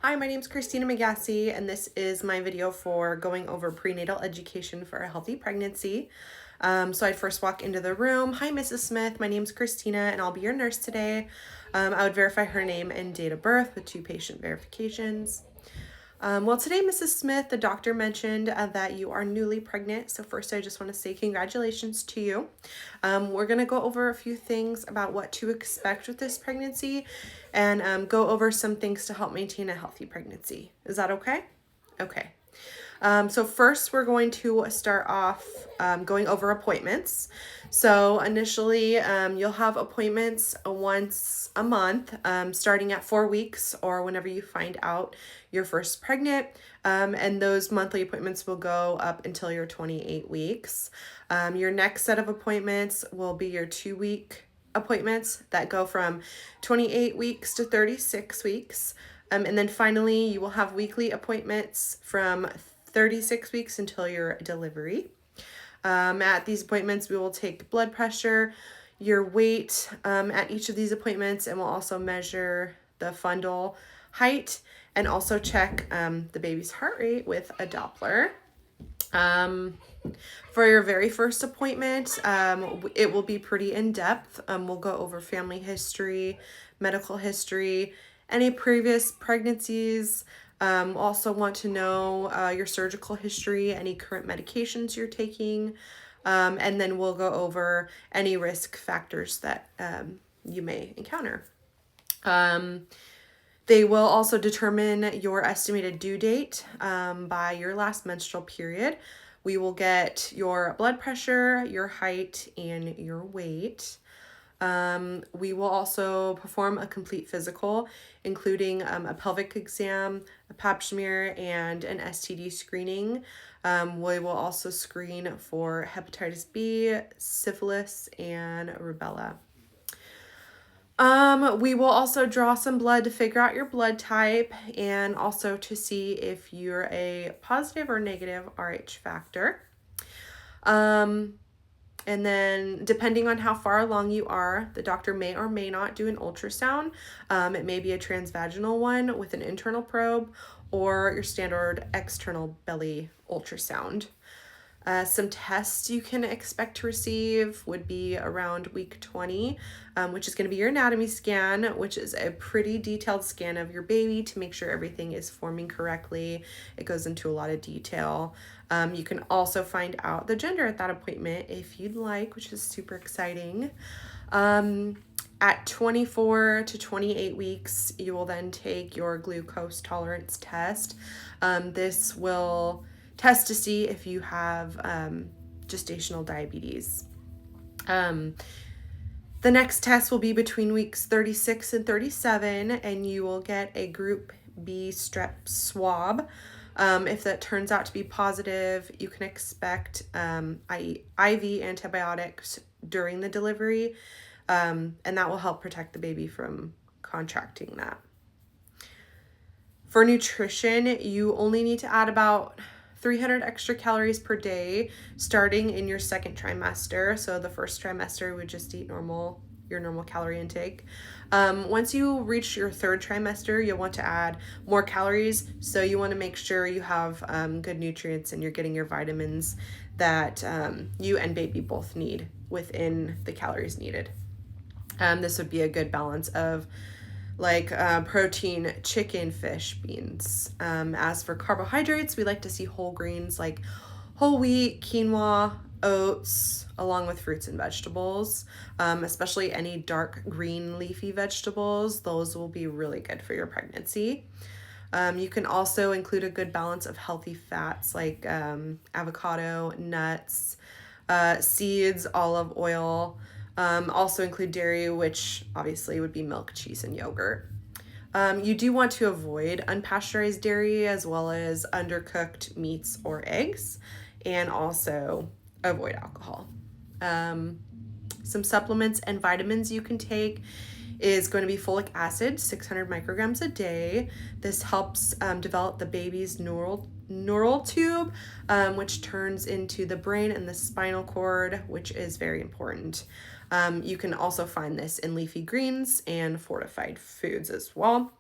Hi, my name is Christina McGassey, and this is my video for going over prenatal education for a healthy pregnancy. So I'd first walk into the room. Hi, Mrs. Smith. My name's Christina, and I'll be your nurse today. I would verify her name and date of birth with 2 patient verifications. Well, today, Mrs. Smith, the doctor mentioned that you are newly pregnant. So first, I just want to say congratulations to you. We're going to go over a few things about what to expect with this pregnancy and go over some things to help maintain a healthy pregnancy. Is that okay? Okay. So first we're going to start off going over appointments. So initially you'll have appointments once a month starting at 4 weeks or whenever you find out you're first pregnant. And those monthly appointments will go up until you're 28 weeks. Your next set of appointments will be your 2-week appointments that go from 28 weeks to 36 weeks. And then finally, you will have weekly appointments from 36 weeks until your delivery. At these appointments, we will take blood pressure, your weight at each of these appointments, and we'll also measure the fundal height and also check the baby's heart rate with a Doppler. For your very first appointment, it will be pretty in-depth. We'll go over family history, medical history, any previous pregnancies. Also want to know your surgical history, any current medications you're taking, and then we'll go over any risk factors that you may encounter. They will also determine your estimated due date by your last menstrual period. We will get your blood pressure, your height, and your weight. We will also perform a complete physical, including a pelvic exam, a pap smear, and an STD screening. We will also screen for hepatitis B, syphilis, and rubella. We will also draw some blood to figure out your blood type and also to see if you're a positive or negative Rh factor. And then depending on how far along you are, the doctor may or may not do an ultrasound. It may be a transvaginal one with an internal probe or your standard external belly ultrasound. Some tests you can expect to receive would be around week 20, which is going to be your anatomy scan, which is a pretty detailed scan of your baby to make sure everything is forming correctly. It goes into a lot of detail. You can also find out the gender at that appointment if you'd like, which is super exciting. At 24 to 28 weeks, you will then take your glucose tolerance test. This will test to see if you have gestational diabetes. The next test will be between weeks 36 and 37, and you will get a group B strep swab. If that turns out to be positive, you can expect IV antibiotics during the delivery, and that will help protect the baby from contracting that. For nutrition, you only need to add about 300 extra calories per day starting in your second trimester. So the first trimester would just eat your normal calorie intake. Once you reach your third trimester, you'll want to add more calories. So you want to make sure you have good nutrients and you're getting your vitamins that you and baby both need within the calories needed. This would be a good balance of protein, chicken, fish, beans. As for carbohydrates, we like to see whole grains like whole wheat, quinoa, oats, along with fruits and vegetables, especially any dark green leafy vegetables. Those will be really good for your pregnancy. You can also include a good balance of healthy fats like avocado, nuts, seeds, olive oil. Also include dairy, which obviously would be milk, cheese, and yogurt. You do want to avoid unpasteurized dairy as well as undercooked meats or eggs, and also avoid alcohol. Some supplements and vitamins you can take is going to be folic acid, 600 micrograms a day. This helps develop the baby's neural tube, which turns into the brain and the spinal cord, which is very important. You can also find this in leafy greens and fortified foods as well.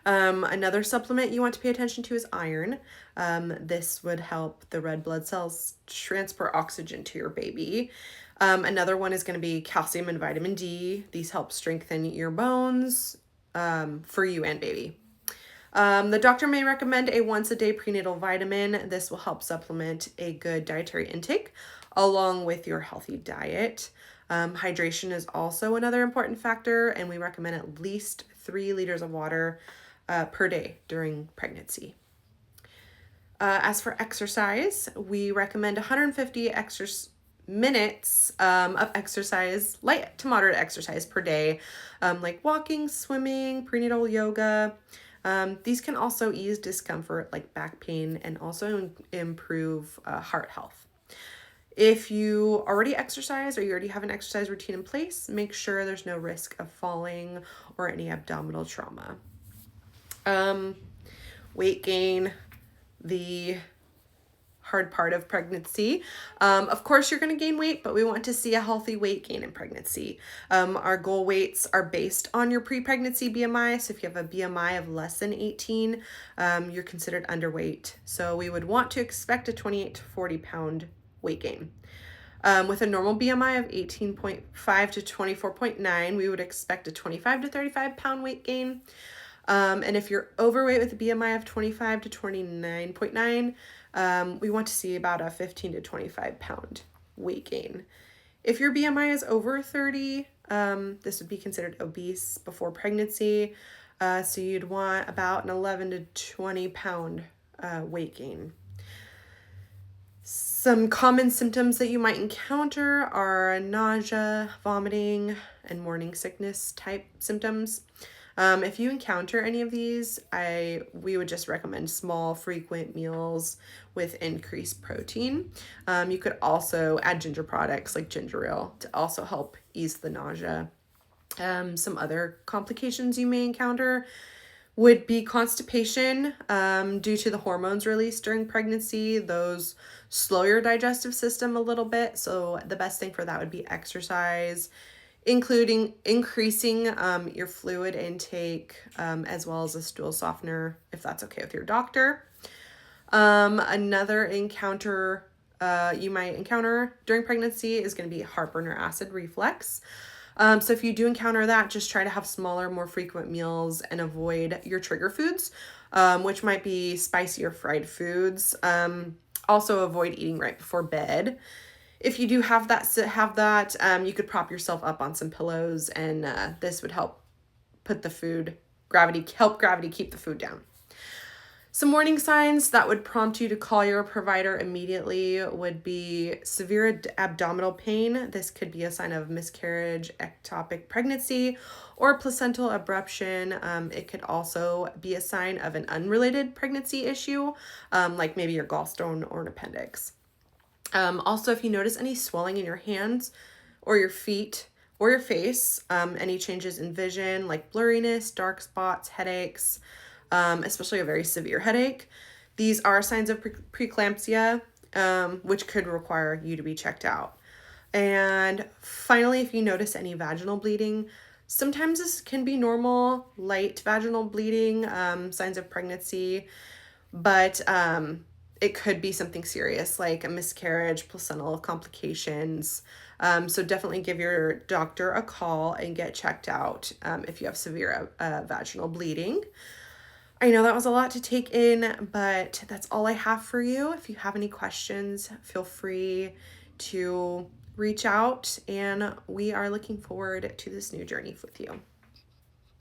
Another supplement you want to pay attention to is iron. This would help the red blood cells transport oxygen to your baby. Another one is going to be calcium and vitamin D. These help strengthen your bones for you and baby. The doctor may recommend a once a day prenatal vitamin. This will help supplement a good dietary intake along with your healthy diet. Hydration is also another important factor, and we recommend at least 3 liters of water per day during pregnancy. As for exercise, we recommend 150 minutes of exercise, light to moderate exercise per day, like walking, swimming, prenatal yoga. These can also ease discomfort like back pain and also improve heart health. If you already exercise or you already have an exercise routine in place, make sure there's no risk of falling or any abdominal trauma. Weight gain, the hard part of pregnancy. Of course, you're going to gain weight, but we want to see a healthy weight gain in pregnancy. Our goal weights are based on your pre-pregnancy BMI. So if you have a BMI of less than 18, you're considered underweight. So we would want to expect a 28 to 40 pound weight gain. With a normal BMI of 18.5 to 24.9, we would expect a 25 to 35 pound weight gain. And if you're overweight with a BMI of 25 to 29.9, we want to see about a 15 to 25 pound weight gain. If your BMI is over 30, this would be considered obese before pregnancy. So you'd want about an 11 to 20 pound weight gain. Some common symptoms that you might encounter are nausea, vomiting, and morning sickness type symptoms. If you encounter any of these, we would just recommend small, frequent meals with increased protein. You could also add ginger products like ginger ale to also help ease the nausea. Some other complications you may encounter would be constipation due to the hormones released during pregnancy. Those slow your digestive system a little bit. So the best thing for that would be exercise, including increasing your fluid intake as well as a stool softener, if that's okay with your doctor. Another encounter you might encounter during pregnancy is going to be heartburn or acid reflux. So if you do encounter that, just try to have smaller, more frequent meals and avoid your trigger foods, which might be spicy or fried foods. Also avoid eating right before bed. If you do have that, you could prop yourself up on some pillows, and this would help put the help gravity keep the food down. Some warning signs that would prompt you to call your provider immediately would be severe abdominal pain. This could be a sign of miscarriage, ectopic pregnancy, or placental abruption. It could also be a sign of an unrelated pregnancy issue, like maybe your gallstone or an appendix. Also, if you notice any swelling in your hands or your feet or your face, any changes in vision like blurriness, dark spots, headaches, especially a very severe headache, these are signs of preeclampsia, which could require you to be checked out. And finally, if you notice any vaginal bleeding, sometimes this can be normal, light vaginal bleeding, signs of pregnancy, but it could be something serious like a miscarriage, placental complications. So definitely give your doctor a call and get checked out if you have severe vaginal bleeding. I know that was a lot to take in, but that's all I have for you. If you have any questions, feel free to reach out, and we are looking forward to this new journey with you.